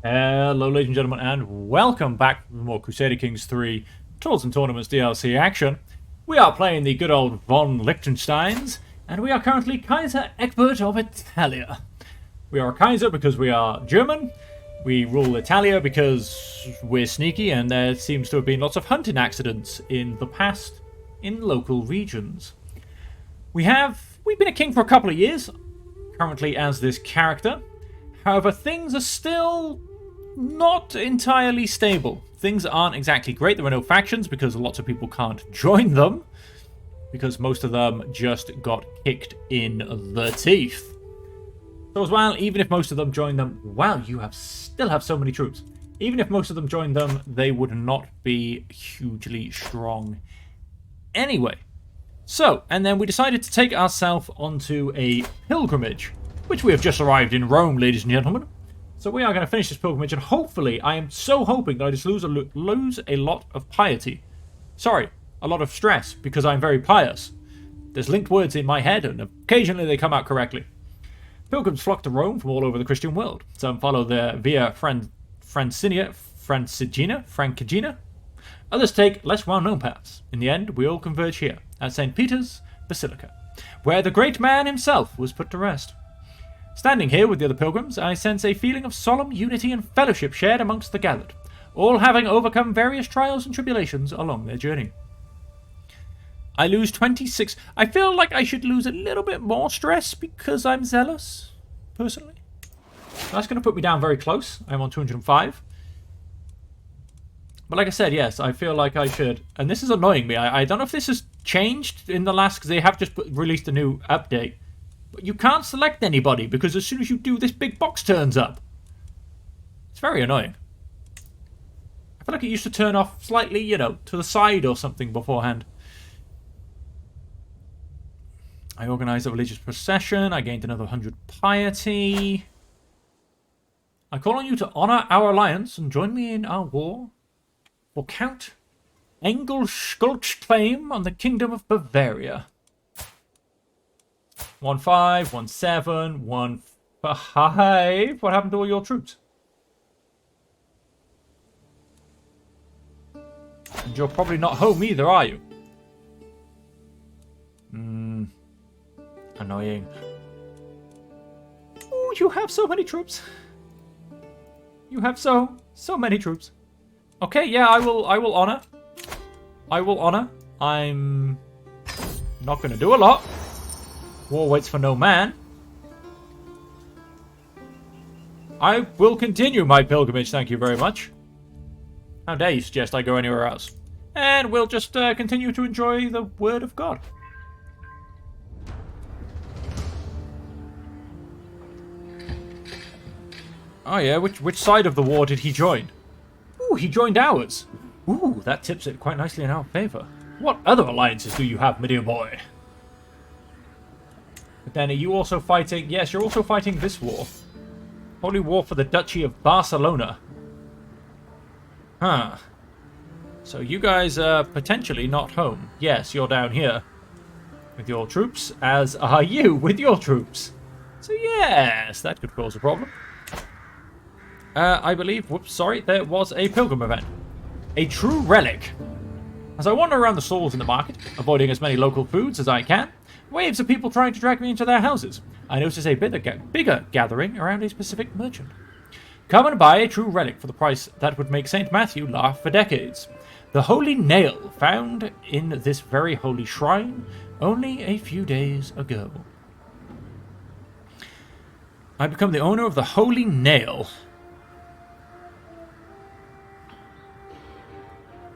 Hello, ladies and gentlemen, and welcome back for more Crusader Kings 3 Tours and Tournaments DLC action. We are playing the good old von Liechtensteins, and we are currently Kaiser Egbert of Italia. We are a Kaiser because we are German. We rule Italia because we're sneaky, and there seems to have been lots of hunting accidents in the past in local regions. We've been a king for a couple of years, currently as this character. However, things are still not entirely stable. Things aren't exactly great. There are no factions because lots of people can't join them, because most of them just got kicked in the teeth. So as well, even if most of them join them, wow, still have so many troops. Even if most of them joined them, they would not be hugely strong anyway. So, and then we decided to take ourselves onto a pilgrimage, which we have just arrived in Rome, ladies and gentlemen. So we are going to finish this pilgrimage, and hopefully, I am so hoping that I just lose a lot of piety. Sorry, a lot of stress, because I'm very pious. There's linked words in my head, and occasionally they come out correctly. Pilgrims flock to Rome from all over the Christian world. Some follow the Via Francigena. Others take less well-known paths. In the end, we all converge here, at St. Peter's Basilica, where the great man himself was put to rest. Standing here with the other pilgrims, I sense a feeling of solemn unity and fellowship shared amongst the gathered, all having overcome various trials and tribulations along their journey. I lose 26. I feel like I should lose a little bit more stress because I'm zealous, personally. That's going to put me down very close. I'm on 205. But like I said, yes, I feel like I should. And this is annoying me. I don't know if this has changed in the last, because they have just released a new update. But you can't select anybody, because as soon as you do, this big box turns up. It's very annoying. I feel like it used to turn off slightly, to the side or something beforehand. I organised a religious procession. I gained another 100 piety. I call on you to honour our alliance and join me in our war for Count Engelschult's claim on the Kingdom of Bavaria. 1-5, 1-7, 1-5. What happened to all your troops? And you're probably not home either, are you? Annoying. Oh, you have so many troops. You have so many troops. Okay, yeah, I will honor. I will honor. I'm not going to do a lot. War waits for no man. I will continue my pilgrimage, thank you very much. How dare you suggest I go anywhere else? And we'll just continue to enjoy the word of God. Oh yeah, which side of the war did he join? Ooh, he joined ours. Ooh, that tips it quite nicely in our favour. What other alliances do you have, my dear boy? But then, are you also fighting... Yes, you're also fighting this war. Holy War for the Duchy of Barcelona. Huh. So you guys are potentially not home. Yes, you're down here with your troops, as are you with your troops. So yes, that could cause a problem. I believe... Whoops, sorry. There was a pilgrim event. A true relic. As I wander around the stalls in the market, avoiding as many local foods as I can, waves of people trying to drag me into their houses, I notice a bigger gathering around a specific merchant. Come and buy a true relic for the price that would make St. Matthew laugh for decades. The holy nail found in this very holy shrine only a few days ago. I become the owner of the holy nail.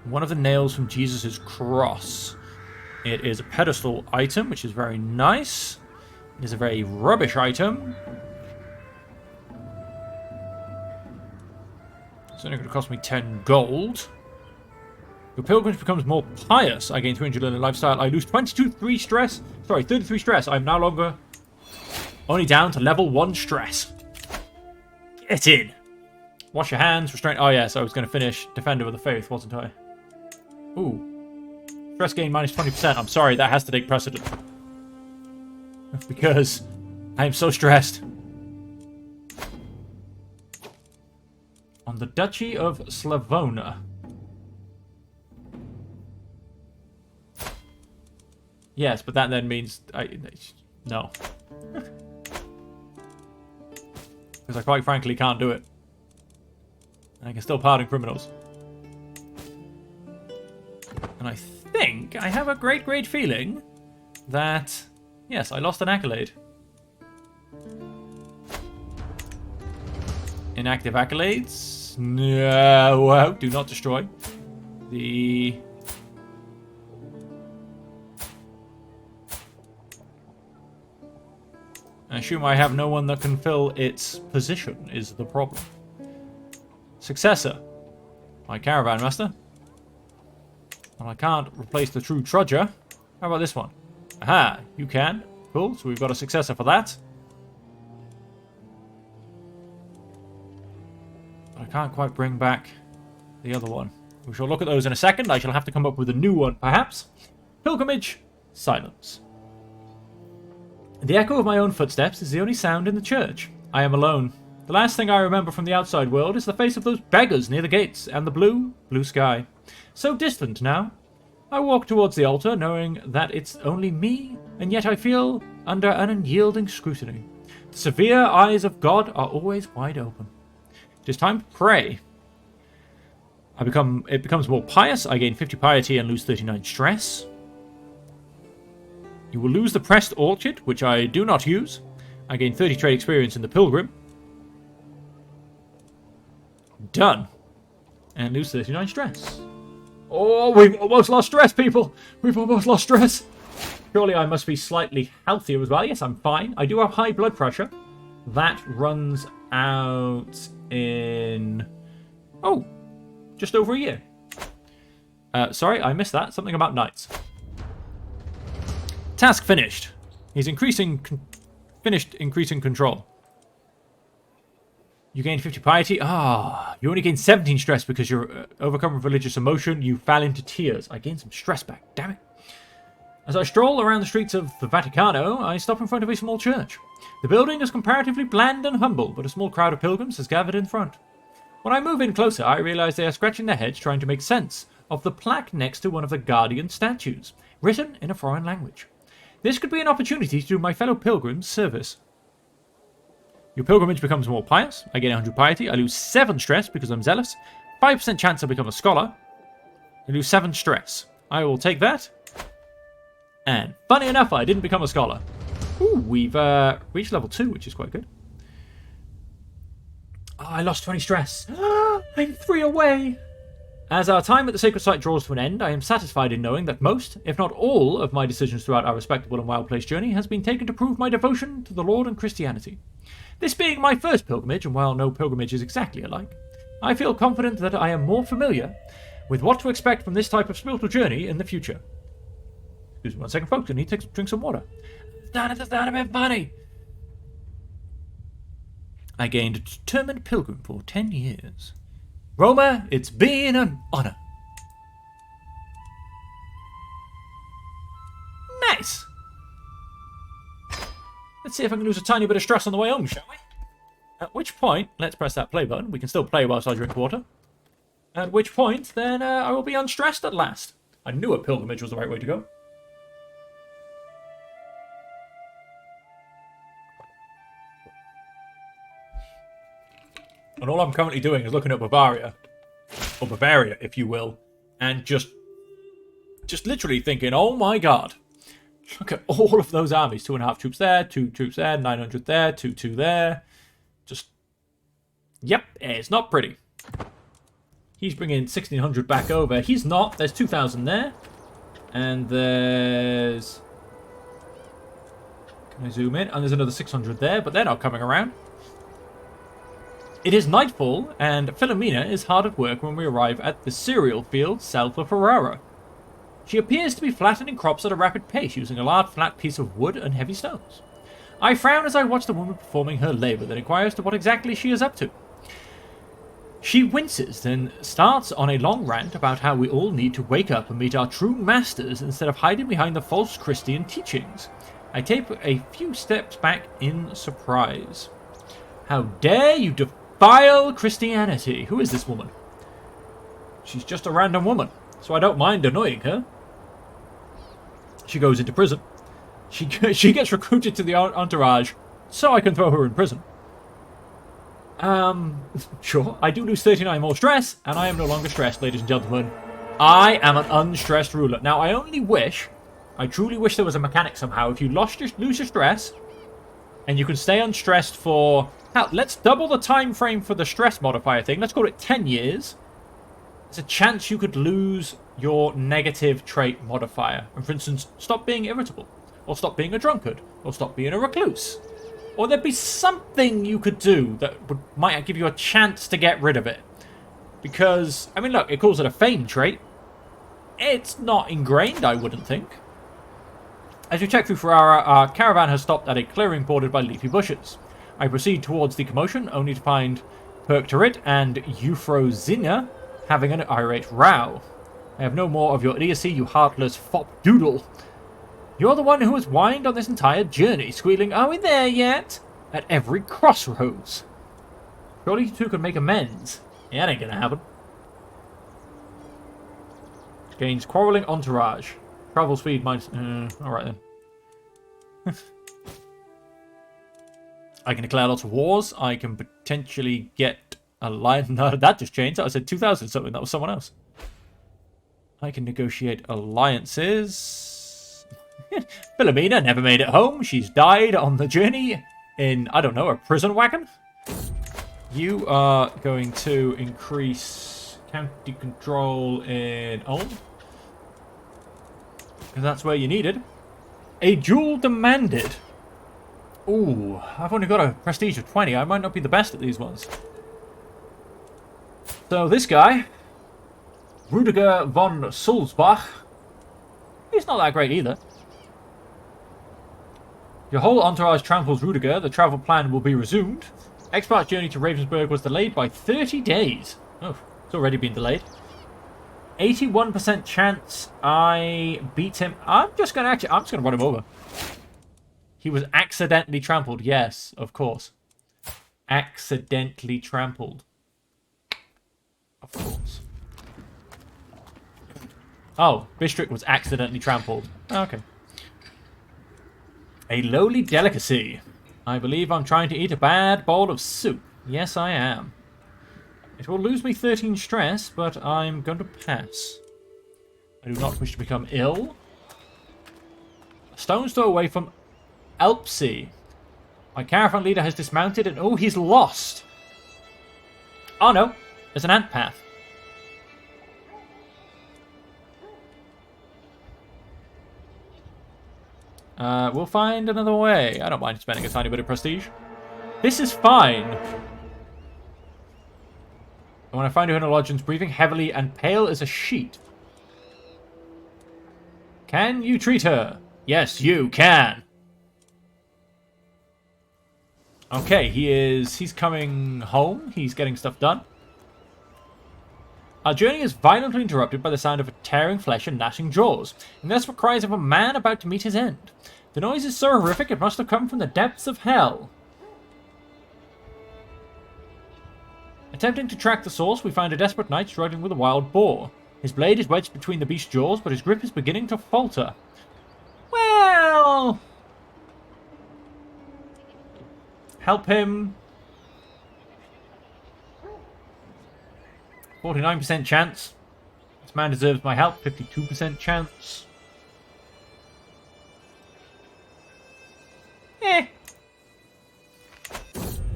One of the nails from Jesus' cross. It is a pedestal item, which is very nice. It is a very rubbish item. It's only going to cost me 10 gold. Your pilgrimage becomes more pious. I gain 300 in lifestyle. I lose 33 stress. Sorry, 33 stress. I'm no longer only down to level 1 stress. Get in. Wash your hands. Restraint. Oh, yes. I was going to finish Defender of the Faith, wasn't I? Ooh. Stress gain minus 20%. I'm sorry, that has to take precedent. Because I am so stressed. On the Duchy of Slavona. Yes, but that then means... no. Because I quite frankly can't do it. I can still pardon criminals. And I think I have a great feeling that... Yes, I lost an accolade. Inactive accolades. No, do not destroy. The... I assume I have no one that can fill its position, is the problem. Successor. My caravan master. Well, I can't replace the true trudger. How about this one? Aha, you can. Cool, so we've got a successor for that. But I can't quite bring back the other one. We shall look at those in a second. I shall have to come up with a new one, perhaps. Pilgrimage. Silence. The echo of my own footsteps is the only sound in the church. I am alone. The last thing I remember from the outside world is the face of those beggars near the gates, and the blue sky. So distant now. I walk towards the altar, knowing that it's only me, and yet I feel under an unyielding scrutiny. The severe eyes of God are always wide open. It is time to pray. It becomes more pious. I gain 50 piety and lose 39 stress. You will lose the pressed orchard, which I do not use. I gain 30 trade experience in the pilgrim. Done. And lose 39 stress. Oh, we've almost lost stress, people. We've almost lost stress. Surely I must be slightly healthier as well. Yes, I'm fine. I do have high blood pressure. That runs out in... Oh, just over a year. Sorry, I missed that. Something about knights. Task finished. He's finished increasing control. You gain 50 piety. You only gain 17 stress because you're overcome with religious emotion. You fell into tears. I gained some stress back. Damn it. As I stroll around the streets of the Vaticano, I stop in front of a small church. The building is comparatively bland and humble, but a small crowd of pilgrims has gathered in front. When I move in closer, I realize they are scratching their heads trying to make sense of the plaque next to one of the guardian statues, written in a foreign language. This could be an opportunity to do my fellow pilgrims service. Your pilgrimage becomes more pious. I gain 100 piety. I lose 7 stress because I'm zealous. 5% chance I become a scholar. I lose 7 stress. I will take that. And funny enough, I didn't become a scholar. Ooh, we've reached level 2, which is quite good. Oh, I lost 20 stress. I'm 3 away. As our time at the sacred site draws to an end, I am satisfied in knowing that most, if not all, of my decisions throughout our respectable and well-placed journey has been taken to prove my devotion to the Lord and Christianity. This being my first pilgrimage, and while no pilgrimage is exactly alike, I feel confident that I am more familiar with what to expect from this type of spiritual journey in the future. Excuse me 1 second, folks. I need to drink some water. That's not a bit funny. I gained a determined pilgrim for 10 years. Roma, it's been an honor. Nice. Let's see if I can lose a tiny bit of stress on the way home, shall we? At which point, let's press that play button. We can still play whilst I drink water. At which point, then I will be unstressed at last. I knew a pilgrimage was the right way to go. And all I'm currently doing is looking at Bavaria, or Bavaria, if you will, and just literally thinking, oh my god, look at all of those armies. 2.5 troops there, 2 troops there, 900 there, 2 there. Just, yep, it's not pretty. He's bringing 1,600 back over. He's not. There's 2,000 there. And there's... Can I zoom in? And there's another 600 there, but they're not coming around. It is nightfall, and Philomena is hard at work when we arrive at the cereal field south of Ferrara. She appears to be flattening crops at a rapid pace, using a large flat piece of wood and heavy stones. I frown as I watch the woman performing her labour, then inquires to what exactly she is up to. She winces, then starts on a long rant about how we all need to wake up and meet our true masters instead of hiding behind the false Christian teachings. I take a few steps back in surprise. How dare you defy vile Christianity. Who is this woman? She's just a random woman, so I don't mind annoying her. She goes into prison. She gets recruited to the entourage, so I can throw her in prison. Sure. I do lose 39 more stress, and I am no longer stressed, ladies and gentlemen. I am an unstressed ruler. Now, I truly wish there was a mechanic somehow. If you lose your stress, and you can stay unstressed for... Now, let's double the time frame for the stress modifier thing. Let's call it 10 years. There's a chance you could lose your negative trait modifier. And for instance, stop being irritable. Or stop being a drunkard. Or stop being a recluse. Or there'd be something you could do that might give you a chance to get rid of it. Because, I mean, look, it calls it a fame trait. It's not ingrained, I wouldn't think. As we check through Ferrara, our caravan has stopped at a clearing bordered by leafy bushes. I proceed towards the commotion, only to find Perctorid and Euphrosynia having an irate row. I have no more of your idiocy, you heartless fop doodle. You're the one who has whined on this entire journey, squealing, "Are we there yet?" at every crossroads. Surely you two can make amends. Yeah, that ain't gonna happen. Gains quarreling entourage. Travel speed minus... alright then. I can declare lots of wars. I can potentially get a line... No, that just changed. I said 2000 something. That was someone else. I can negotiate alliances. Philomena never made it home. She's died on the journey in, I don't know, a prison wagon. You are going to increase county control in Ulm. Because that's where you need it. A duel demanded. Ooh, I've only got a prestige of 20. I might not be the best at these ones. So this guy, Rudiger von Sulzbach, he's not that great either. Your whole entourage tramples Rudiger. The travel plan will be resumed. Expert's journey to Ravensburg was delayed by 30 days. Oh, it's already been delayed. 81% chance I beat him. I'm just going to run him over. He was accidentally trampled. Yes, of course. Accidentally trampled. Of course. Oh, Bistrick was accidentally trampled. Okay. A lowly delicacy. I believe I'm trying to eat a bad bowl of soup. Yes, I am. It will lose me 13 stress, but I'm going to pass. I do not wish to become ill. A stone's throw away from Elpsey. My caravan leader has dismounted and oh, he's lost. Oh no, there's an ant path. We'll find another way. I don't mind spending a tiny bit of prestige. This is fine. And when I find her in a lodgings, breathing heavily and pale as a sheet. Can you treat her? Yes, you can. Okay, he's coming home. He's getting stuff done. Our journey is violently interrupted by the sound of tearing flesh and gnashing jaws, and desperate cries of a man about to meet his end. The noise is so horrific it must have come from the depths of hell. Attempting to track the source, we find a desperate knight struggling with a wild boar. His blade is wedged between the beast's jaws, but his grip is beginning to falter. Well... help him. 49% chance. This man deserves my help. 52% chance.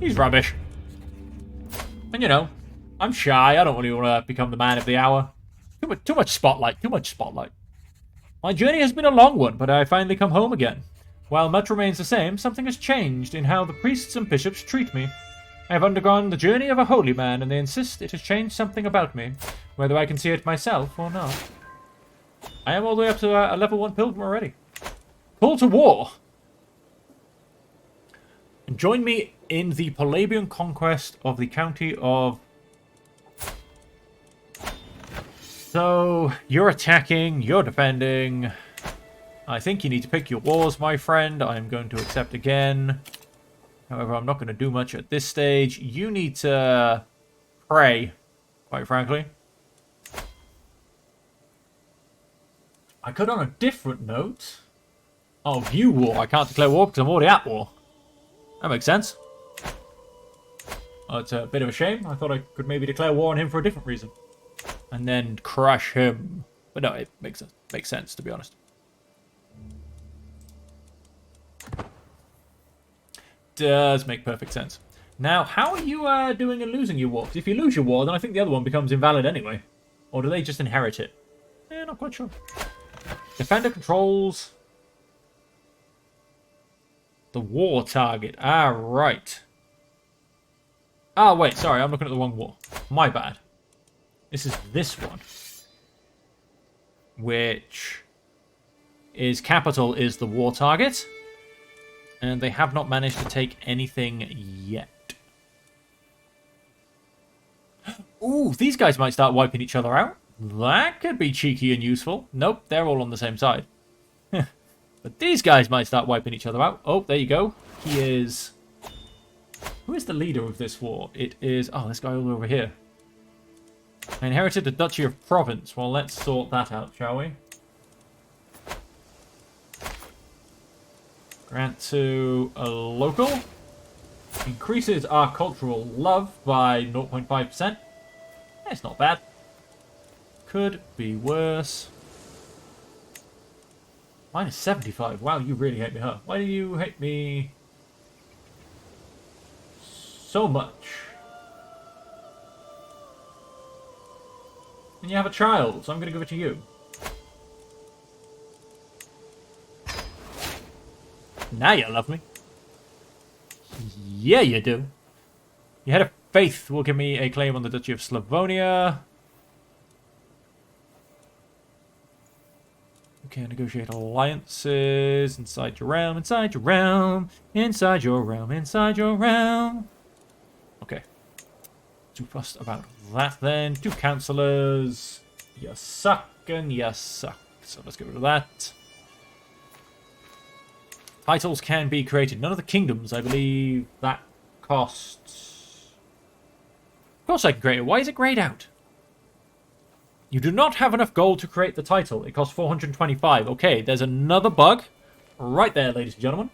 He's rubbish. And you know, I'm shy. I don't really want to become the man of the hour. Too much spotlight. Too much spotlight. My journey has been a long one, but I finally come home again. While much remains the same, something has changed in how the priests and bishops treat me. I have undergone the journey of a holy man, and they insist it has changed something about me, whether I can see it myself or not. I am all the way up to a level 1 pilgrim already. Call to war! And join me in the Palabian conquest of the county of... So, you're attacking, you're defending. I think you need to pick your wars, my friend. I'm going to accept again. However, I'm not going to do much at this stage. You need to pray, quite frankly. I could, on a different note... Oh, view war. I can't declare war because I'm already at war. That makes sense. Oh, it's a bit of a shame. I thought I could maybe declare war on him for a different reason. And then crush him. But no, it makes sense, to be honest. Does make perfect sense. Now, how are you doing in losing your war? Because if you lose your war, then I think the other one becomes invalid anyway. Or do they just inherit it? Eh, not quite sure. Defender controls the war target. Ah, right. Ah, wait, sorry, I'm looking at the wrong war. My bad. This is this one. Which is capital is the war target. And they have not managed to take anything yet. Ooh, these guys might start wiping each other out. That could be cheeky and useful. Nope, they're all on the same side. But these guys might start wiping each other out. Oh, there you go. He is... Who is the leader of this war? It is... Oh, this guy all over here. I inherited the Duchy of Provence. Well, let's sort that out, shall we? Grant to a local. Increases our cultural love by 0.5%. It's not bad. Could be worse. Minus 75. Wow, you really hate me, huh? Why do you hate me so much? And you have a child, so I'm going to give it to you. Now you love me. Yeah, you do. Your head of faith will give me a claim on the Duchy of Slavonia. Okay, negotiate alliances inside your realm, inside your realm, inside your realm, inside your realm. Okay. Too fussed about that then. 2 councillors. You suck and you suck. So let's get rid of that. Titles can be created. None of the kingdoms, I believe, that costs... Of course I can create it. Why is it grayed out? You do not have enough gold to create the title. It costs 425. Okay, there's another bug right there, ladies and gentlemen.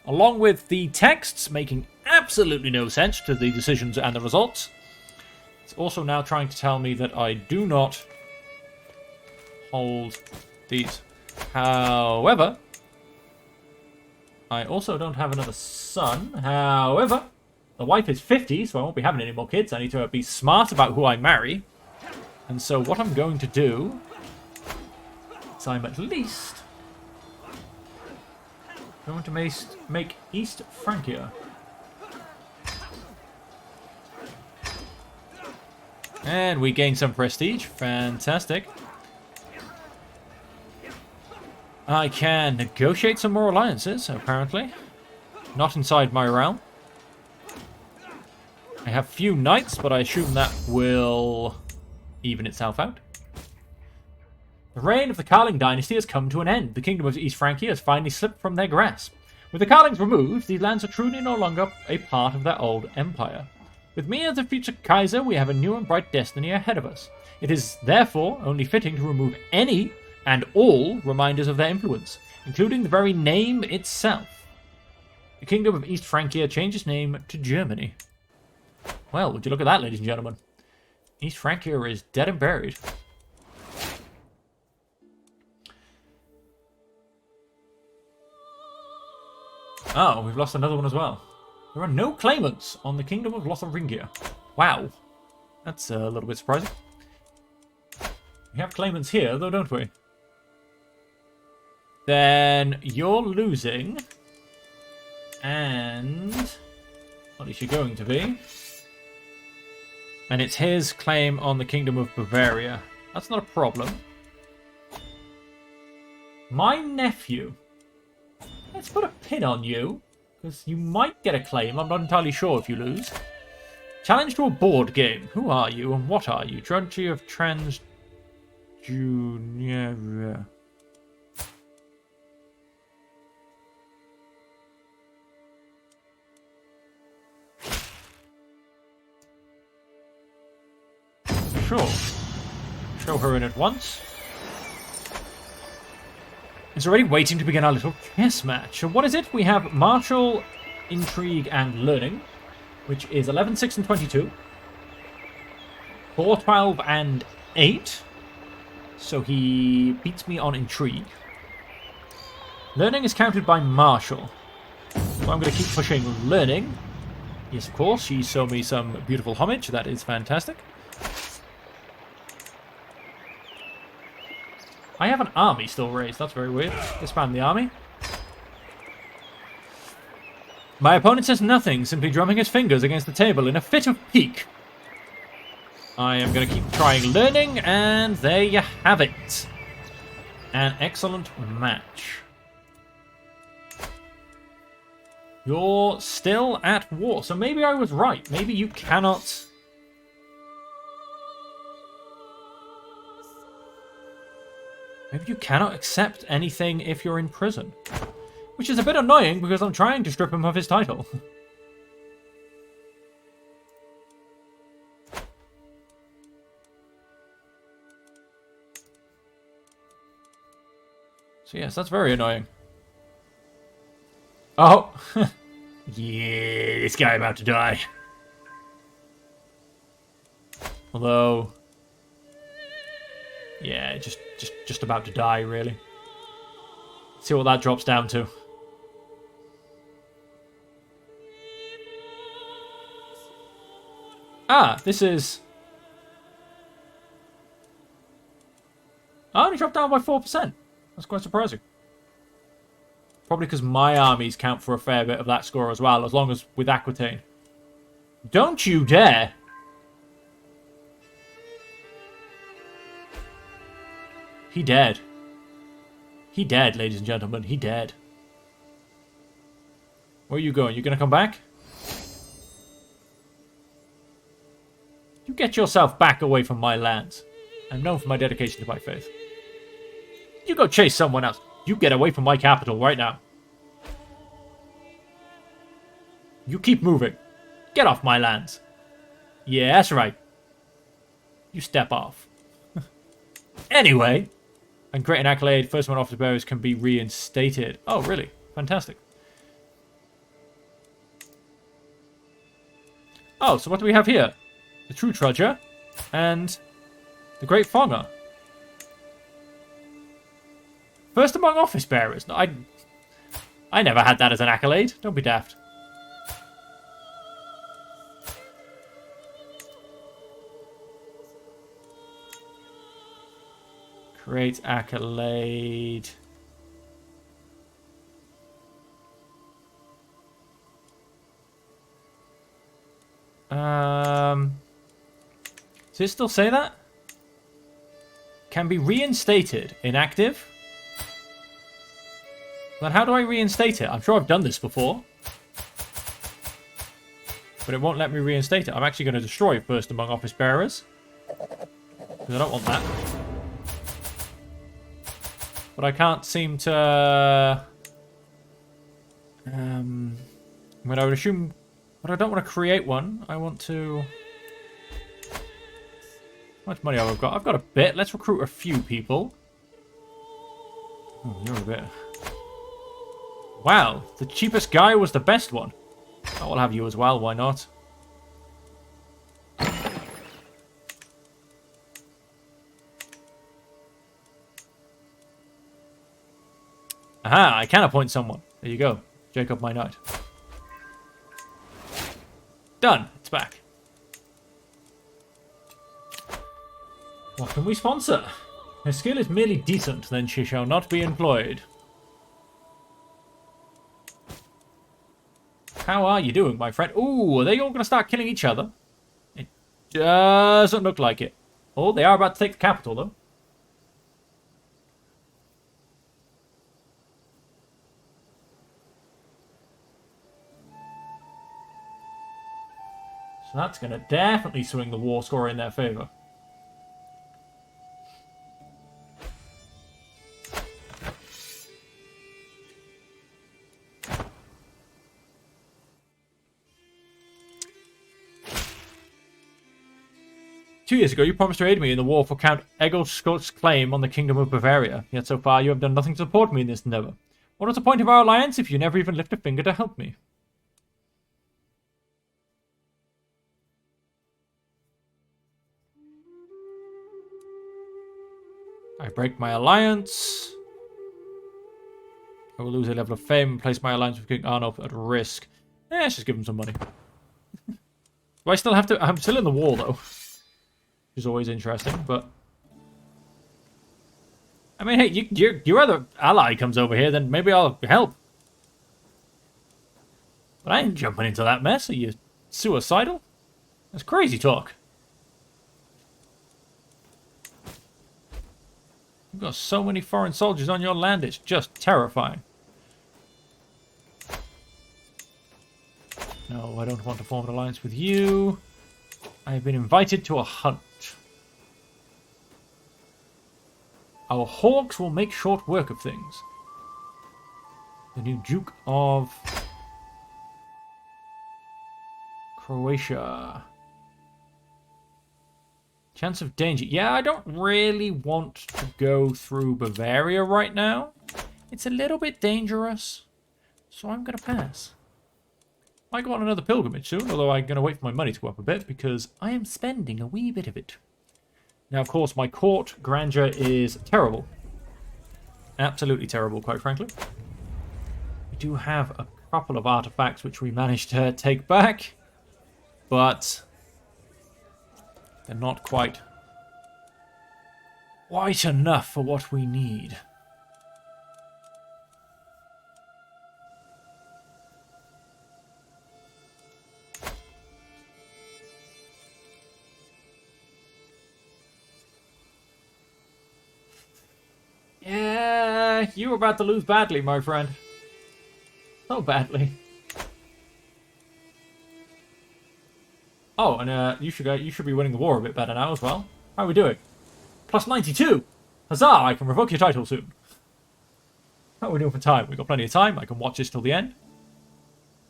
Along with the texts making absolutely no sense to the decisions and the results. It's also now trying to tell me that I do not hold these. However, I also don't have another son. However, the wife is 50, so I won't be having any more kids. I need to be smart about who I marry. And so what I'm going to do is I'm at least going to make East Francia. And we gain some prestige. Fantastic. I can negotiate some more alliances, apparently. Not inside my realm. I have few knights, but I assume that will even itself out. The reign of the Carling dynasty has come to an end. The kingdom of East Francia has finally slipped from their grasp. With the Carlings removed, these lands are truly no longer a part of their old empire. With me as the future Kaiser, we have a new and bright destiny ahead of us. It is therefore only fitting to remove any and all reminders of their influence, including the very name itself. The kingdom of East Francia changed its name to Germany. Well, would you look at that, ladies and gentlemen? East Francia is dead and buried. Oh, we've lost another one as well. There are no claimants on the kingdom of Lotharingia. Wow. That's a little bit surprising. We have claimants here, though, don't we? Then you're losing. And... at least you're going to be. And it's his claim on the kingdom of Bavaria. That's not a problem. My nephew. Let's put a pin on you. Because you might get a claim. I'm not entirely sure if you lose. Challenge to a board game. Who are you and what are you? Duchy of Trans... Junior... sure. Show her in at once. It's already waiting to begin our little chess match. So what is it? We have Martial, Intrigue, and Learning, which is 11, 6, and 22. 4, 12, and 8. So he beats me on Intrigue. Learning is countered by Martial. So I'm going to keep pushing Learning. Yes, of course, she showed me some beautiful Homage. That is fantastic. I have an army still raised. That's very weird. Disband the army. My opponent says nothing, simply drumming his fingers against the table in a fit of pique. I am going to keep trying Learning, and there you have it. An excellent match. You're still at war, so maybe I was right. Maybe you cannot... Maybe you cannot accept anything if you're in prison. Which is a bit annoying, because I'm trying to strip him of his title. So yes, that's very annoying. Oh! Yeah, this guy about to die. Although... Yeah, just about to die, really. Let's see what that drops down to. Ah, this is... I only dropped down by 4%. That's quite surprising. Probably because my armies count for a fair bit of that score as well, as long as with Aquitaine. Don't you dare! He dead. He dead, ladies and gentlemen. He dead. Where are you going? You gonna come back? You get yourself back away from my lands. I'm known for my dedication to my faith. You go chase someone else. You get away from my capital right now. You keep moving. Get off my lands. Yeah, that's right. You step off. Anyway... And create an accolade. First one off the bearers can be reinstated. Oh, really? Fantastic. Oh, so what do we have here? The True Trudger and the Great Fonger. First among office bearers. No, I never had that as an accolade. Don't be daft. Great accolade. Does it still say that? Can be reinstated. Inactive. Then how do I reinstate it? I'm sure I've done this before. But it won't let me reinstate it. I'm actually going to destroy First Among Office Bearers. Because I don't want that. But I can't seem to... I would assume... But I don't want to create one. I want to... How much money have I got? I've got a bit. Let's recruit a few people. Oh, you're a bit... Wow, the cheapest guy was the best one. I will have you as well, why not? Aha, I can appoint someone. There you go. Jacob, my knight. Done. It's back. What can we sponsor? Her skill is merely decent, then she shall not be employed. How are you doing, my friend? Ooh, are they all going to start killing each other? It doesn't look like it. Oh, they are about to take the capital, though. So that's going to definitely swing the war score in their favour. 2 years ago, you promised to aid me in the war for Count Egilscott's claim on the Kingdom of Bavaria. Yet so far, you have done nothing to support me in this endeavor. What is the point of our alliance if you never even lift a finger to help me? I break my alliance. I will lose a level of fame and place my alliance with King Arnulf at risk. Let's just give him some money. Do I still have to... I'm still in the war, though. Which is always interesting, but... I mean, hey, your other ally comes over here, then maybe I'll help. But I ain't jumping into that mess. Are you suicidal? That's crazy talk. You've got so many foreign soldiers on your land, it's just terrifying. No, I don't want to form an alliance with you. I have been invited to a hunt. Our hawks will make short work of things. The new Duke of Croatia. Chance of danger. Yeah, I don't really want to go through Bavaria right now. It's a little bit dangerous. So I'm going to pass. I go on another pilgrimage soon, although I'm going to wait for my money to go up a bit because I am spending a wee bit of it. Now, of course, my court grandeur is terrible. Absolutely terrible, quite frankly. We do have a couple of artifacts which we managed to take back, but they're not quite enough for what we need. Yeah, you're about to lose badly, my friend. So badly. Oh, and you should be winning the war a bit better now as well. How are we doing? Plus 92! Huzzah! I can revoke your title soon. How are we doing for time? We've got plenty of time. I can watch this till the end.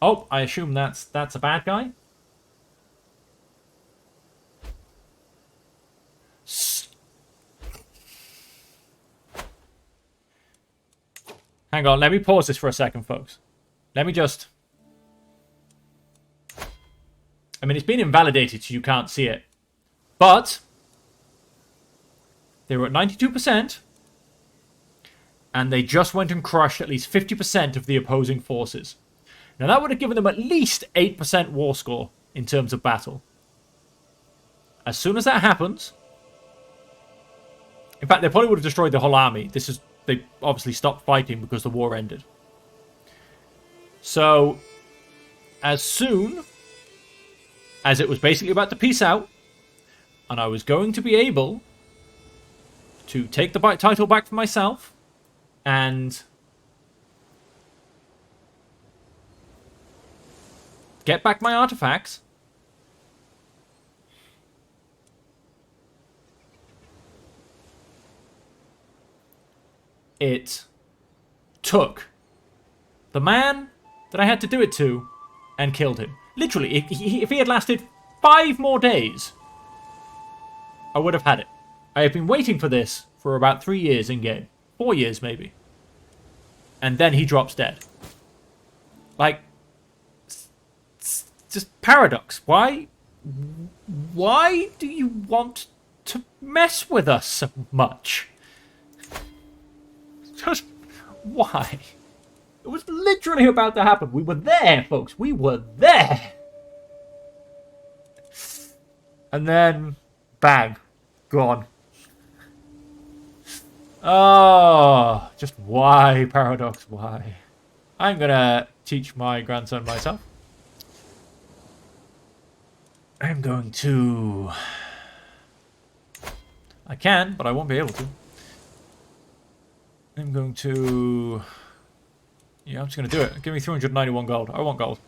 Oh, I assume that's a bad guy. Hang on, let me pause this for a second, folks. Let me just... I mean, it's been invalidated, so you can't see it. But they were at 92%, and they just went and crushed at least 50% of the opposing forces. Now, that would have given them at least 8% war score in terms of battle. As soon as that happens... In fact, they probably would have destroyed the whole army. They obviously stopped fighting because the war ended. So, as soon as it was basically about to peace out, and I was going to be able to take the title back for myself, and get back my artifacts, it took the man that I had to do it to and killed him. Literally, if he had lasted 5 more days, I would have had it. I have been waiting for this for about 3 years in-game. 4 years, maybe. And then he drops dead. Like, just paradox. Why do you want to mess with us so much? Just why? It was literally about to happen. We were there, folks. We were there. And then, bang, gone. Oh, just why, Paradox, why? I'm going to teach my grandson myself. I'm going to... I can, but I won't be able to. I'm going to... Yeah, I'm just going to do it. Give me 391 gold. I want gold.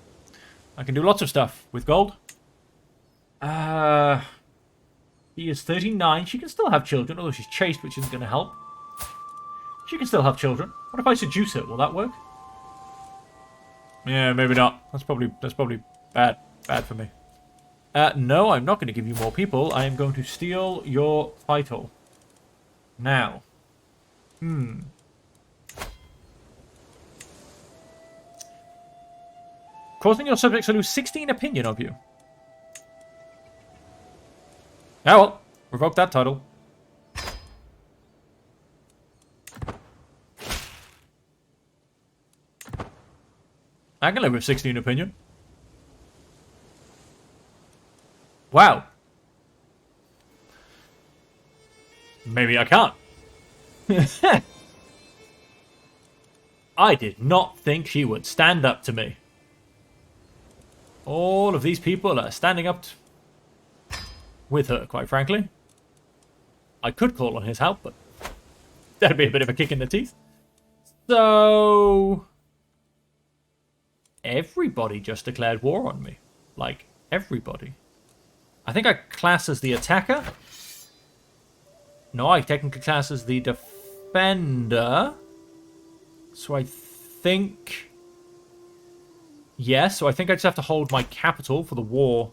I can do lots of stuff with gold. He is 39. She can still have children, although she's chaste, which isn't going to help. She can still have children. What if I seduce her? Will that work? Yeah, maybe not. That's probably bad for me. No, I'm not going to give you more people. I am going to steal your title. Now. Causing your subjects to lose 16 opinion of you. Ah, well. Revoke that title. I can live with 16 opinion. Wow. Maybe I can't. I did not think she would stand up to me. All of these people are standing up with her, quite frankly. I could call on his help, but that'd be a bit of a kick in the teeth. So... everybody just declared war on me. Like, everybody. I think I class as the attacker. No, I technically class as the defender. So I think... yes, so I think I just have to hold my capital for the war.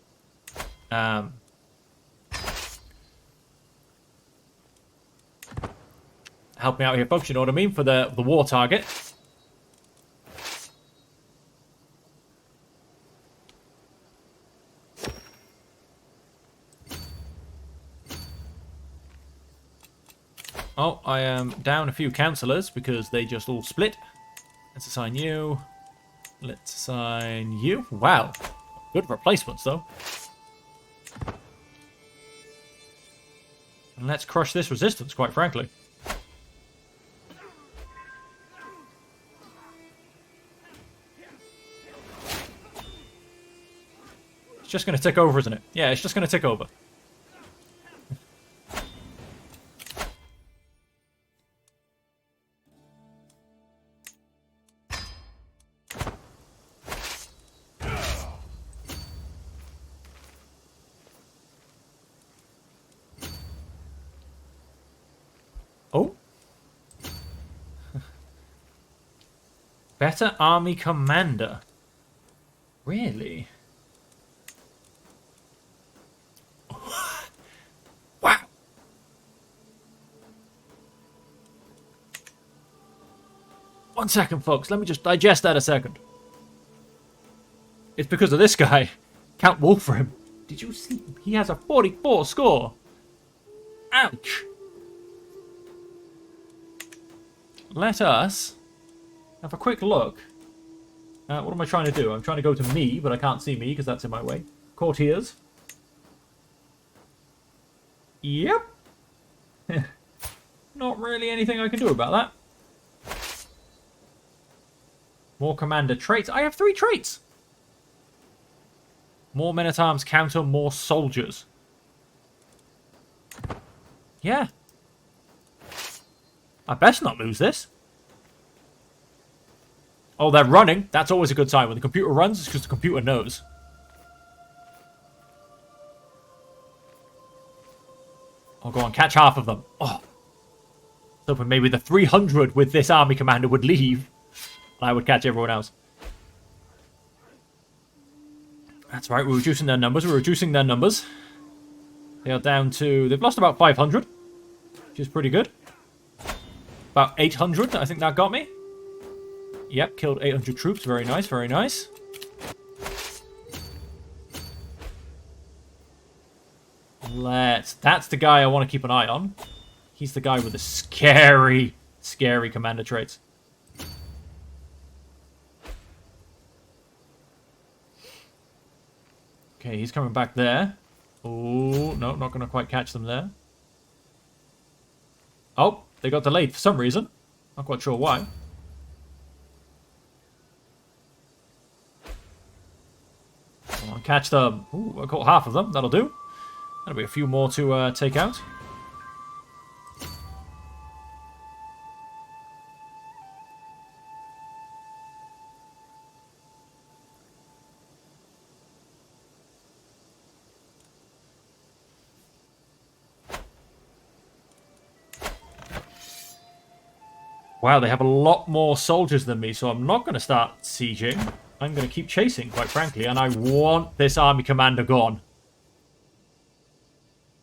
Help me out here, folks, you know what I mean? For the war target. Oh, I am down a few councillors because they just all split. Let's assign you. Let's assign you. Wow. Good replacements, though. And let's crush this resistance, quite frankly. It's just going to tick over, isn't it? Yeah, it's just going to tick over. Oh. Better army commander. Really? Wow. One second, folks. Let me just digest that a second. It's because of this guy. Count Wolfram. Did you see? He has a 44 score. Ouch. Let us have a quick look. What am I trying to do? I'm trying to go to me, but I can't see me because that's in my way. Courtiers. Yep. Not really anything I can do about that. More commander traits. I have 3 traits. More men-at-arms counter, more soldiers. Yeah. I best not lose this. Oh, they're running. That's always a good sign. When the computer runs, it's because the computer knows. Oh, go on. Catch half of them. Oh. So maybe the 300 with this army commander would leave. And I would catch everyone else. That's right. We're reducing their numbers. We're reducing their numbers. They are down to... they've lost about 500. Which is pretty good. About 800, I think that got me. Yep, killed 800 troops. Very nice, very nice. That's the guy I want to keep an eye on. He's the guy with the scary, scary commander traits. Okay, he's coming back there. Oh, no, not going to quite catch them there. Oh, they got delayed for some reason. Not quite sure why. Come on, catch them. Ooh, I caught half of them. That'll do. That'll be a few more to take out. Wow, they have a lot more soldiers than me, so I'm not going to start sieging. I'm going to keep chasing, quite frankly, and I want this army commander gone.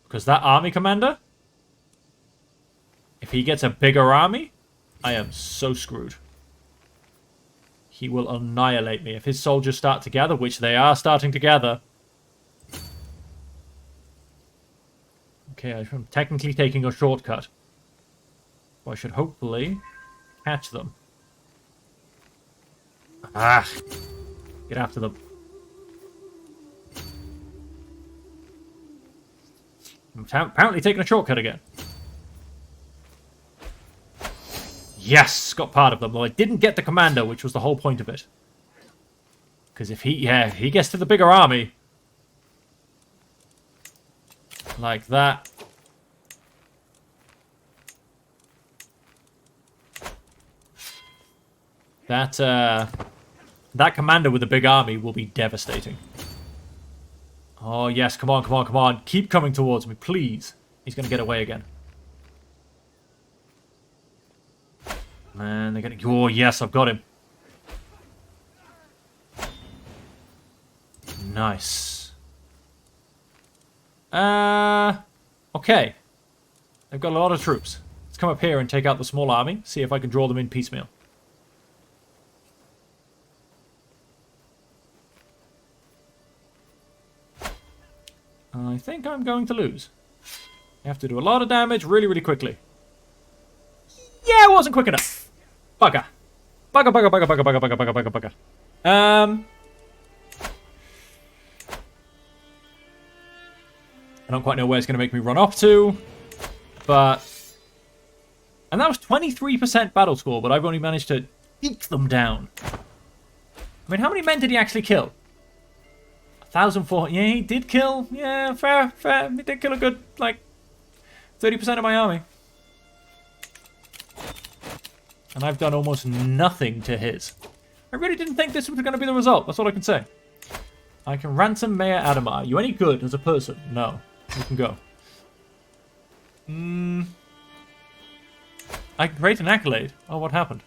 Because that army commander, if he gets a bigger army, I am so screwed. He will annihilate me. If his soldiers start to gather, which they are starting to gather. Okay, I'm technically taking a shortcut. So I should hopefully catch them. Ah! Get after them. I'm apparently taking a shortcut again. Yes! Got part of them, though I didn't get the commander, which was the whole point of it. Because if he gets to the bigger army. Like that. That commander with the big army will be devastating. Oh, yes. Come on, come on, come on. Keep coming towards me, please. He's going to get away again. Man, they're going to... Oh, yes, I've got him. Nice. Okay. They've got a lot of troops. Let's come up here and take out the small army. See if I can draw them in piecemeal. I think I'm going to lose. I have to do a lot of damage really, really quickly. Yeah, it wasn't quick enough. Bugger. Bugger, bugger, bugger, bugger, bugger, bugger, bugger, bugger, bugger. I don't quite know where it's going to make me run off to. But... And that was 23% battle score, but I've only managed to eke them down. I mean, how many men did he actually kill? 1,400. Yeah, he did kill. Yeah, fair, fair. He did kill a good, like, 30% of my army. And I've done almost nothing to his. I really didn't think this was going to be the result. That's all I can say. I can ransom Mayor Adamar. Are you any good as a person? No. You can go. I can create an accolade. Oh, what happened?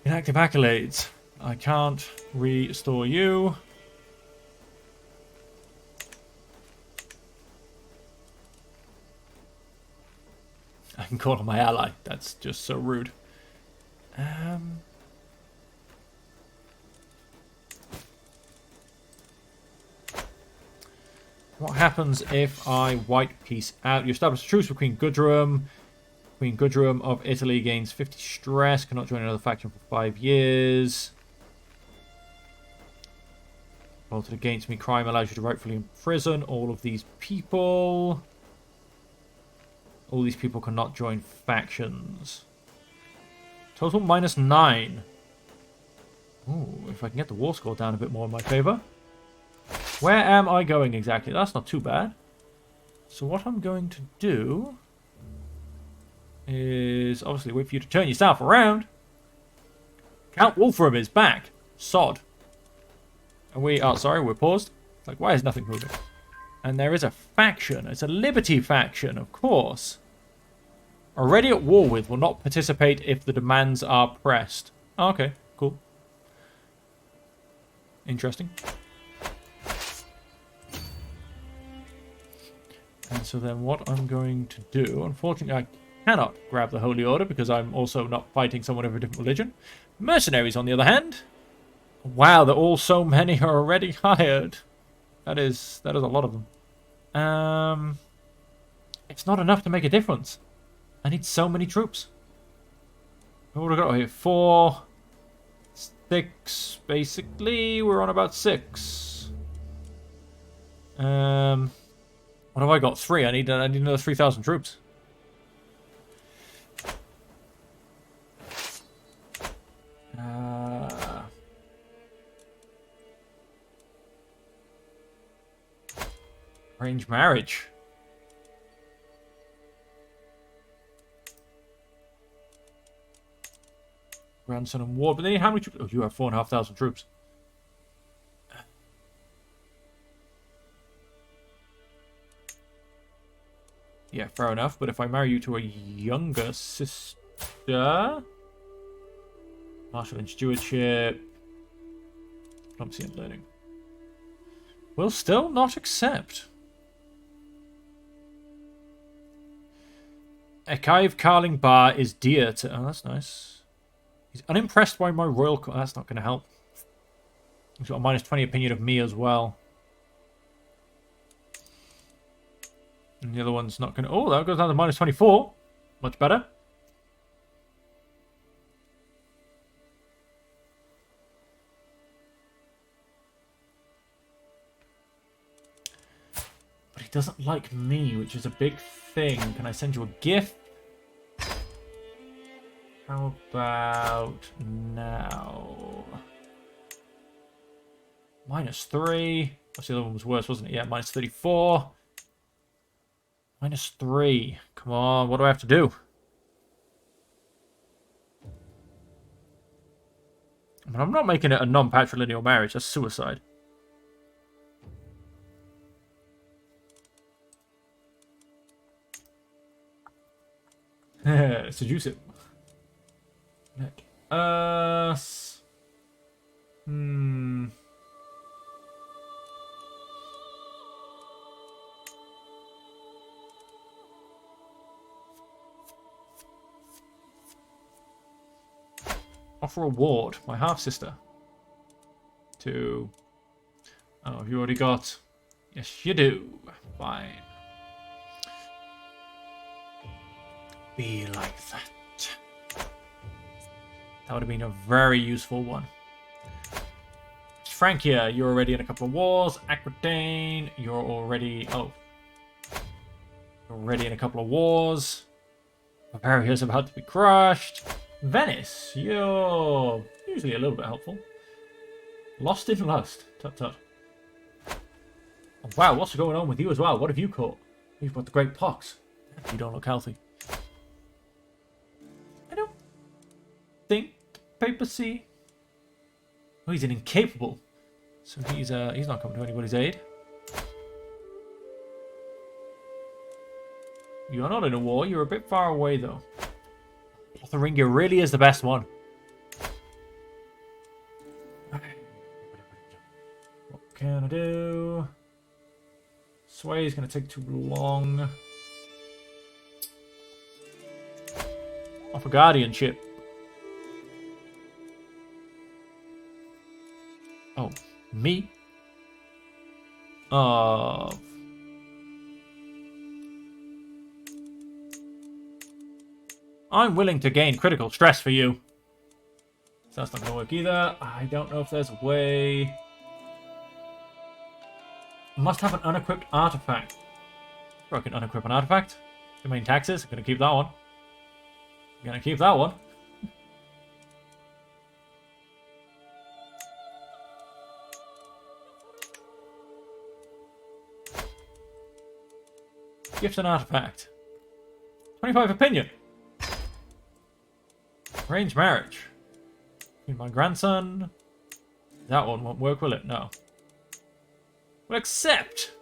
Inactive accolades. I can't restore you. I can call him my ally. That's just so rude. What happens if I white peace out? You establish a truce with Queen Gudrun. Queen Gudrun of Italy gains 50 stress. Cannot join another faction for 5 years. Voted against me. Crime allows you to rightfully imprison all of these people. All these people cannot join factions. Total -9. Ooh, if I can get the war score down a bit more in my favour. Where am I going exactly? That's not too bad. So what I'm going to do is obviously wait for you to turn yourself around. Count Wolfram is back. Sod. And we are, sorry, we're paused. Like, why is nothing moving? And there is a faction. It's a Liberty faction, of course. Already at war with, will not participate if the demands are pressed. Oh, okay, cool. Interesting. And so then what I'm going to do, unfortunately I cannot grab the Holy Order because I'm also not fighting someone of a different religion. Mercenaries, on the other hand. Wow, they're all so many are already hired. That is a lot of them. It's not enough to make a difference. I need so many troops. What have we got here? 4, 6, basically. We're on about 6. What have I got? 3. I need another 3,000 troops. Arrange marriage. Grandson and war, but then how many troops? Oh, you have 4,500 troops. Yeah, fair enough. But if I marry you to a younger sister, Marshal and Stewardship, diplomacy and learning, will still not accept. A Kaiv Carling Bar is dear to... Oh, that's nice. He's unimpressed by my royal... That's not going to help. He's got a minus 20 opinion of me as well. And the other one's not going to... Oh, that goes down to minus 24. Much better. But he doesn't like me, which is a big thing. Can I send you a gift? How about now? Minus 3. That's the other one was worse, wasn't it? Yeah, minus 34. Minus 3. Come on, what do I have to do? I mean, I'm not making it a non-patrilineal marriage. That's suicide. Seduce it. Let us... Offer a ward, my half-sister. To... Oh, have you already got... Yes, you do. Fine. Be like that. That would have been a very useful one. Francia, you're already in a couple of wars. Aquitaine, you're already... Oh. You're already in a couple of wars. Bavaria's about to be crushed. Venice, you're usually a little bit helpful. Lost in lust. Tut tut. Oh, wow, what's going on with you as well? What have you caught? You've got the great pox. You don't look healthy. I don't think the papacy... Oh, he's an incapable. So he's not coming to anybody's aid. You're not in a war. You're a bit far away, though. Lotharingia really is the best one. What can I do? Sway is going to take too long. Offer guardianship. Oh, me? I'm willing to gain critical stress for you. So that's not going to work either. I don't know if there's a way. Must have an unequipped artifact. Or I can unequip an artifact. Domain taxes. I'm going to keep that one. I'm going to keep that one. Gift an artifact. 25 opinion. Arranged marriage. With my grandson. That one won't work, will it? No. Well, accept.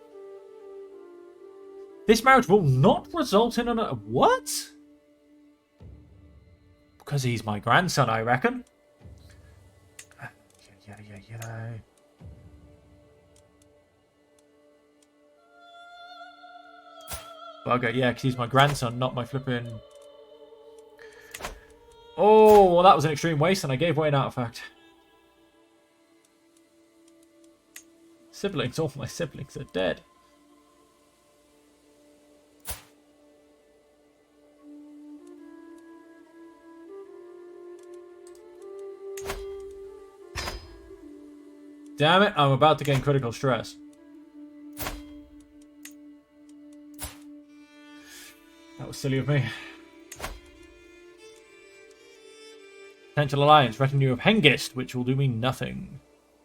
This marriage will not result in a... What? Because he's my grandson, I reckon. Yeah. Bugger, yeah, because he's my grandson, not my flipping... Oh, well, that was an extreme waste, and I gave away an artifact. Siblings, all my siblings are dead. Damn it, I'm about to gain critical stress. That was silly of me. Potential alliance, retinue of Hengist, which will do me nothing.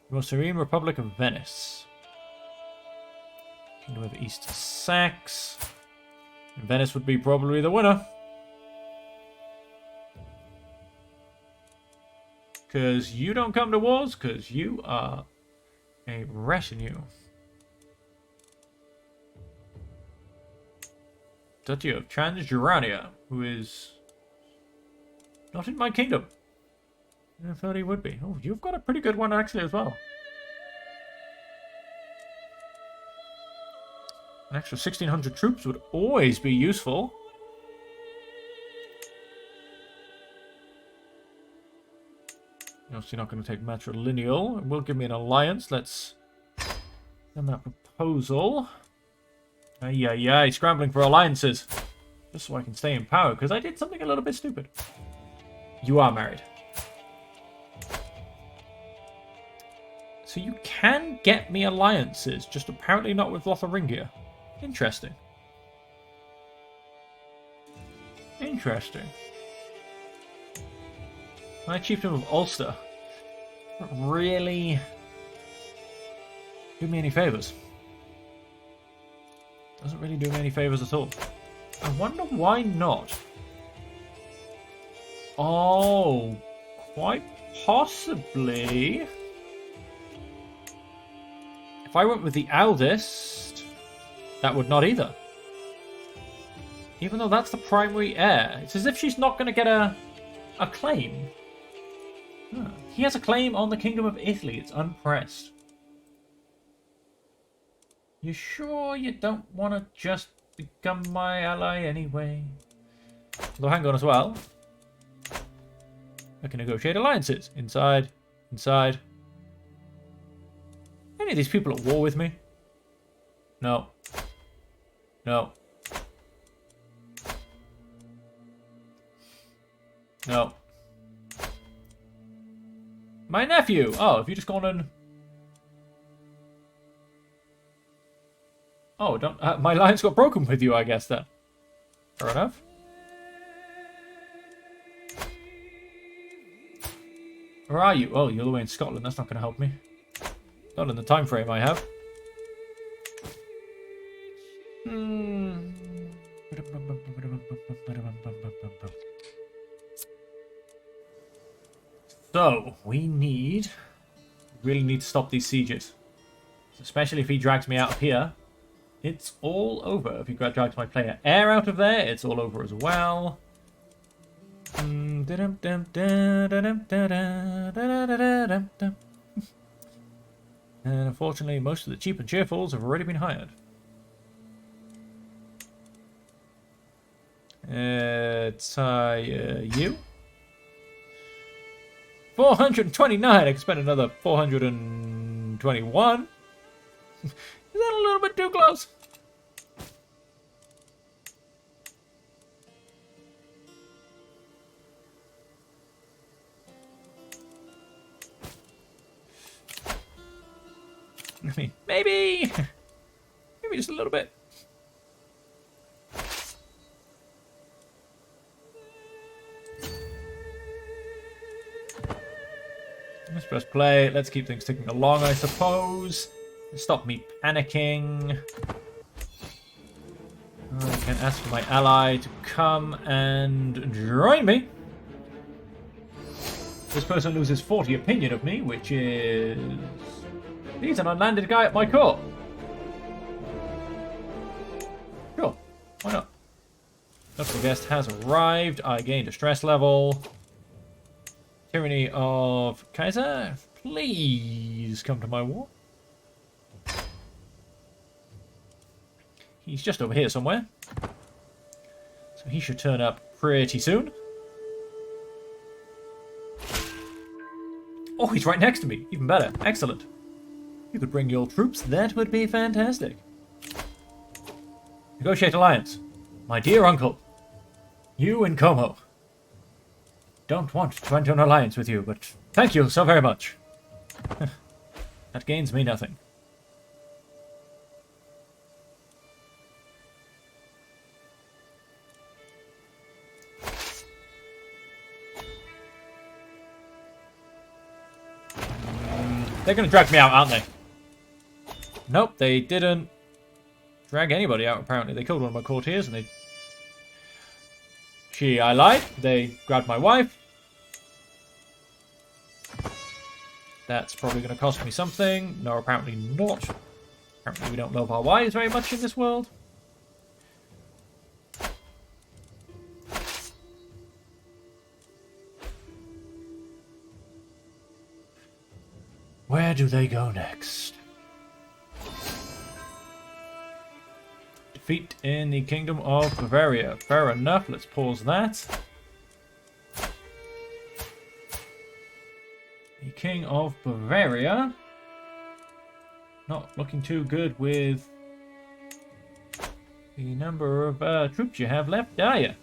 The most serene Republic of Venice. Kingdom of East Saxe. Venice would be probably the winner. Because you don't come to wars, because you are a retinue. Duchy of Transjurania, who is not in my kingdom. I thought he would be. Oh, you've got a pretty good one actually as well. An extra 1,600 troops would always be useful. Obviously not going to take matrilineal. It will give me an alliance. Let's send that proposal. Ay, scrambling for alliances. Just so I can stay in power, because I did something a little bit stupid. You are married. So you can get me alliances, just apparently not with Lotharingia. Interesting. Interesting. My chieftain of Ulster. Not really do me any favours. Doesn't really do me any favours at all. I wonder why not. Oh, quite possibly. If I went with the eldest, that would not either. Even though that's the primary heir. It's as if she's not going to get a claim. Huh. He has a claim on the Kingdom of Italy. It's unpressed. You sure you don't want to just become my ally anyway? Although hang on as well. I can negotiate alliances. Inside. Any of these people at war with me? No. No. My nephew! Oh, have you just gone and... Oh, don't... my lines got broken with you, I guess, then. Fair enough. Where are you? Oh, you're all the way in Scotland. That's not going to help me. Not in the time frame I have. So, we really need to stop these sieges. Especially if he drags me out of here. It's all over. If he drags my player heir out of there, it's all over as well. And unfortunately, most of the cheap and cheerfuls have already been hired. You. 429. I can spend another 421. Is that a little bit too close? I mean, maybe just a little bit. Let's press play. Let's keep things ticking along, I suppose. Stop me panicking. I can ask for my ally to come and join me. This person loses 40 opinion of me, which is... He's an unlanded guy at my court. Sure, why not? Local guest has arrived. I gained a stress level. Tyranny of Kaiser, please come to my war. He's just over here somewhere. So he should turn up pretty soon. Oh, he's right next to me. Even better. Excellent. If you could bring your troops, that would be fantastic. Negotiate alliance. My dear uncle. You and Como. Don't want to enter an alliance with you, but thank you so very much. That gains me nothing. They're going to drag me out, aren't they? Nope, they didn't drag anybody out, apparently. They killed one of my courtiers, and they... I lied. They grabbed my wife. That's probably going to cost me something. No, apparently not. Apparently we don't love our wives very much in this world. Where do they go next? Defeat in the Kingdom of Bavaria. Fair enough, let's pause that. King of Bavaria. Not looking too good with the number of troops you have left, are you?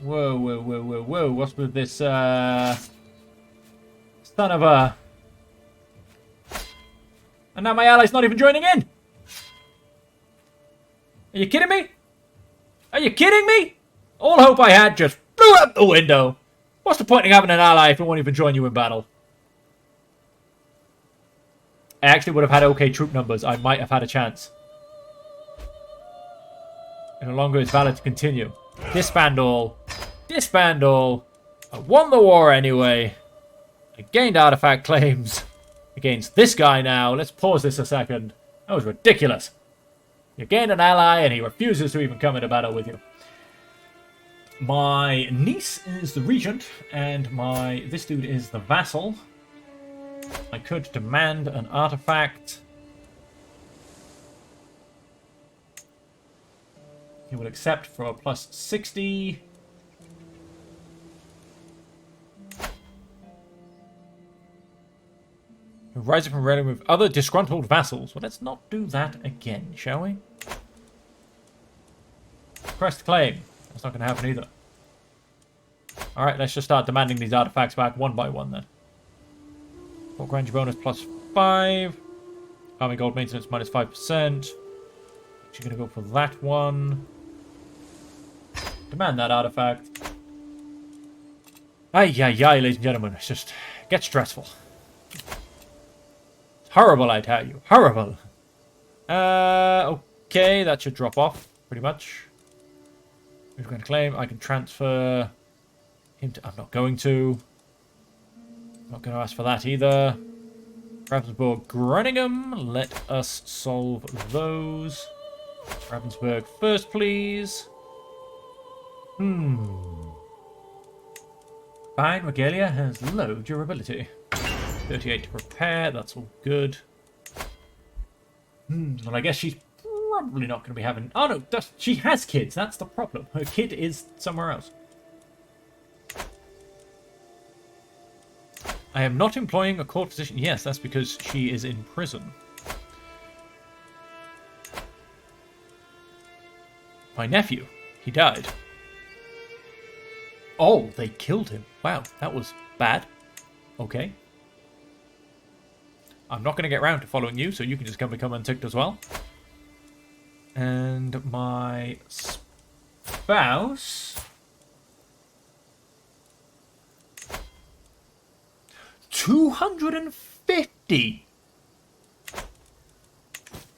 Whoa, whoa, whoa, whoa, whoa. What's with this, son of a... And now my ally's not even joining in! Are you kidding me? Are you kidding me? All hope I had just flew out the window. What's the point in having an ally if it won't even join you in battle? I actually would have had okay troop numbers. I might have had a chance. And no longer is valid to continue. Disband all. Disband all. I won the war anyway. I gained artifact claims against this guy now. Let's pause this a second. That was ridiculous. You gain an ally and he refuses to even come into battle with you. My niece is the regent and this dude is the vassal. I could demand an artifact. He will accept for a plus 60. Rising from realm with other disgruntled vassals. Well, let's not do that again, shall we? Crest claim. That's not going to happen either. Alright, let's just start demanding these artifacts back one by one then. Fort Grandeur bonus plus 5. Army gold maintenance minus 5%. Actually going to go for that one. Demand that artifact. Ay, ladies and gentlemen. It's just gets stressful. It's horrible, I tell you. Horrible. Okay, that should drop off, pretty much. Who's going to claim? I can transfer him to... I'm not going to. Not going to ask for that either. Ravensburg, Groningen. Let us solve those. Ravensburg first, please. Fine, Regalia has low durability. 38 to repair, that's all good. Well, I guess she's probably not going to be having... Oh, no, she has kids. That's the problem. Her kid is somewhere else. I am not employing a court physician. Yes, that's because she is in prison. My nephew. He died. Oh, they killed him. Wow, that was bad. Okay. I'm not going to get round to following you, so you can just come become unticked as well. And my spouse... 250!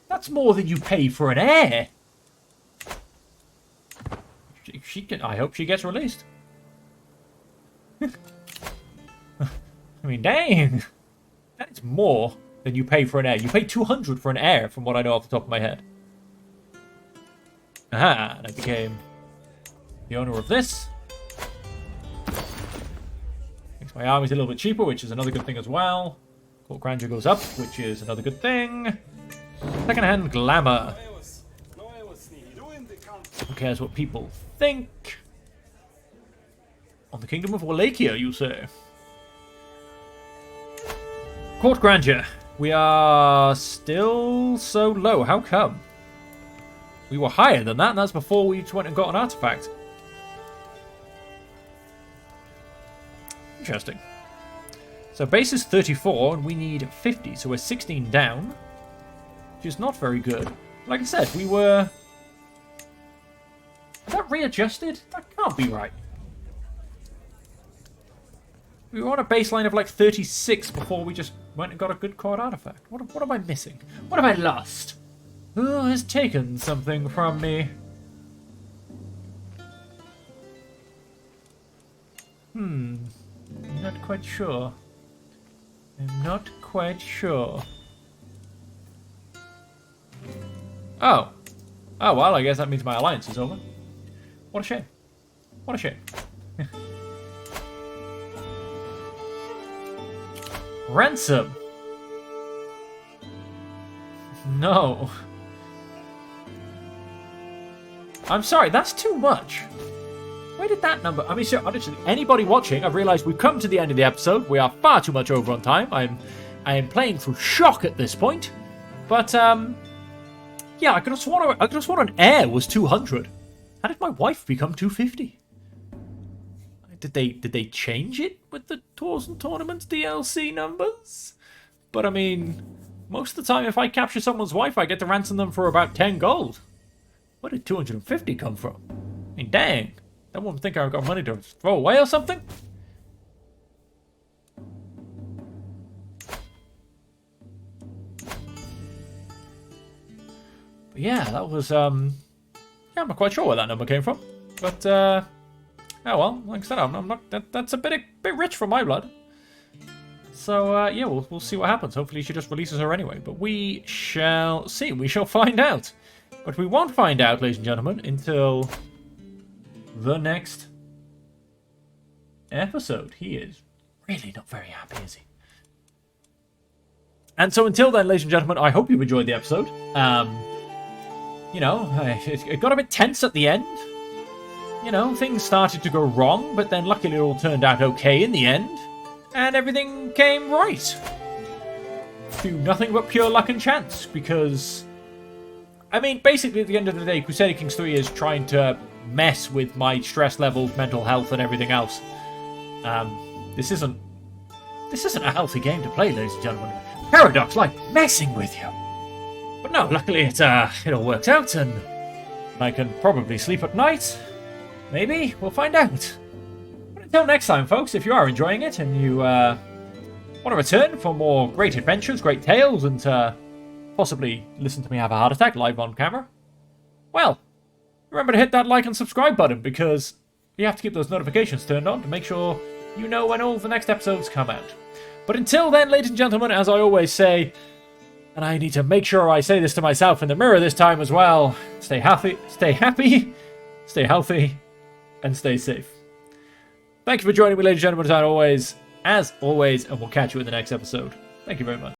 That's more than you pay for an heir. She can, I hope she gets released. I mean, dang. That's more than you pay for an heir. You pay 200 for an heir, from what I know off the top of my head. Aha, and I became the owner of this. Makes my armies a little bit cheaper, which is another good thing as well. Court grandeur goes up, which is another good thing. Second-hand glamour. Who cares what people think? On the Kingdom of Wallachia, you say? Court grandeur. We are still so low. How come? We were higher than that, and that's before we went and got an artifact. Interesting. So base is 34, and we need 50, so we're 16 down. Which is not very good. Like I said, we were... Is that readjusted? That can't be right. We were on a baseline of like 36 before we just went and got a good court artifact. What am I missing? What have I lost? Who has taken something from me? I'm not quite sure. I'm not quite sure. Oh. Oh, well, I guess that means my alliance is over. What a shame. What a shame. Ransom. No. I'm sorry, that's too much. Where did that number... I mean, sir, honestly, anybody watching, I've realised we've come to the end of the episode. We are far too much over on time. I am playing through shock at this point. But, yeah, I could have sworn an air was 200. How did my wife become 250? Did they change it with the Tours and Tournaments DLC numbers? But, I mean, most of the time, if I capture someone's wife, I get to ransom them for about 10 gold. Where did 250 come from? I mean, dang. That woman think I've got money to throw away or something? But yeah, that was, yeah, I'm not quite sure where that number came from. But, oh well, like I said, I'm not, that's a bit rich for my blood. So, yeah, we'll see what happens. Hopefully she just releases her anyway. But we shall see. We shall find out. But we won't find out, ladies and gentlemen, until the next episode. He is really not very happy, is he? And so until then, ladies and gentlemen, I hope you've enjoyed the episode. You know, it got a bit tense at the end. You know, things started to go wrong, but then luckily it all turned out okay in the end. And everything came right. Through nothing but pure luck and chance, because... I mean, basically at the end of the day, Crusader Kings 3 is trying to mess with my stress levels, mental health, and everything else. This isn't a healthy game to play, ladies and gentlemen. Paradox like messing with you. But no, luckily it all works out, and I can probably sleep at night. Maybe we'll find out. But until next time, folks, if you are enjoying it and you want to return for more great adventures, great tales, and possibly listen to me have a heart attack live on camera, well, remember to hit that like and subscribe button, because you have to keep those notifications turned on to make sure you know when all the next episodes come out. But until then, ladies and gentlemen, as I always say, and I need to make sure I say this to myself in the mirror this time as well, stay happy, stay healthy, and stay safe. Thank you for joining me, ladies and gentlemen, as always, and we'll catch you in the next episode. Thank you very much.